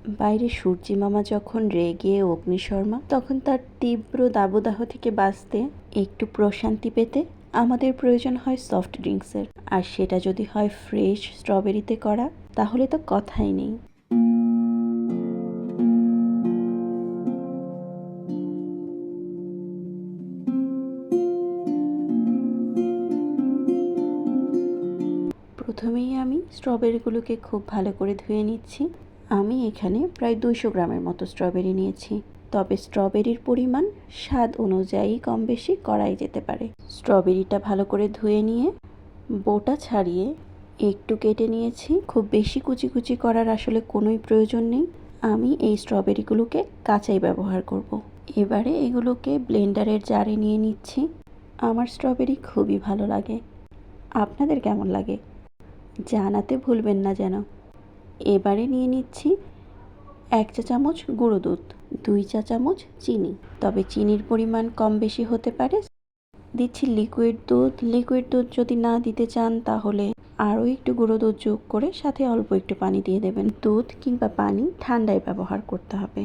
বাইরে সূর্যি মামা যখন রেগে অগ্নিশর্মা, তখন তার তীব্র দাবদাহ থেকে বাঁচতে, একটু প্রশান্তি পেতে আমাদের প্রয়োজন হয় সফট ড্রিঙ্কসের। আর সেটা যদি হয় ফ্রেশ স্ট্রবেরিতে করা, তাহলে তো কথাই নেই। প্রথমেই আমি স্ট্রবেরিগুলোকে খুব ভালো করে ধুয়ে নিচ্ছি। আমি এখানে প্রায় 200 গ্রামের মতো স্ট্রবেরি নিয়েছি, তবে স্ট্রবেরির পরিমাণ স্বাদ অনুযায়ী কম বেশি করাই যেতে পারে। স্ট্রবেরিটা ভালো করে ধুয়ে নিয়ে বোটা ছাড়িয়ে একটু কেটে নিয়েছি। খুব বেশি কুচি কুচি করার আসলে কোনোই প্রয়োজন নেই। আমি এই স্ট্রবেরিগুলোকে কাঁচাই ব্যবহার করব। এবারে এগুলোকে ব্লেন্ডারের জারে নিয়ে নিচ্ছি। আমার স্ট্রবেরি খুবই ভালো লাগে। আপনাদের কেমন লাগে জানাতে ভুলবেন না যেন। এবারে নিয়ে নিচ্ছি 1 চা চামচ গুঁড়ো দুধ, 2 চা চামচ চিনি, তবে চিনির পরিমাণ কম বেশি হতে পারে। দিচ্ছি লিকুইড দুধ। লিকুইড দুধ যদি না দিতে চান তাহলে আরও একটু গুঁড়ো দুধ যোগ করে সাথে অল্প একটু পানি দিয়ে দেবেন। দুধ কিংবা পানি ঠান্ডায় ব্যবহার করতে হবে।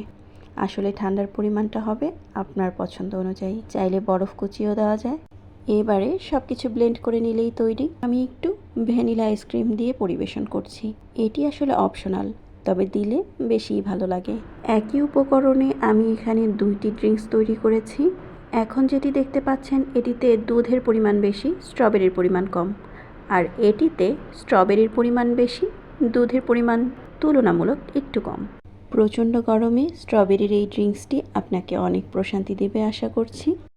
আসলে ঠান্ডার পরিমাণটা হবে আপনার পছন্দ অনুযায়ী, চাইলে বরফ কুচিও দেওয়া যায়। এবারে সব কিছু ব্লেন্ড করে নিলেই তৈরি। আমি একটু ভ্যানিলা আইসক্রিম দিয়ে পরিবেশন করছি। এটি আসলে অপশনাল, তবে দিলে বেশিই ভালো লাগে। একই উপকরণে আমি এখানে 2টি ড্রিঙ্কস তৈরি করেছি। এখন যেটি দেখতে পাচ্ছেন এটিতে দুধের পরিমাণ বেশি, স্ট্রবেরির পরিমাণ কম। আর এটিতে স্ট্রবেরির পরিমাণ বেশি, দুধের পরিমাণ তুলনামূলক একটু কম। প্রচণ্ড গরমে স্ট্রবেরির এই ড্রিঙ্কসটি আপনাকে অনেক প্রশান্তি দেবে আশা করছি।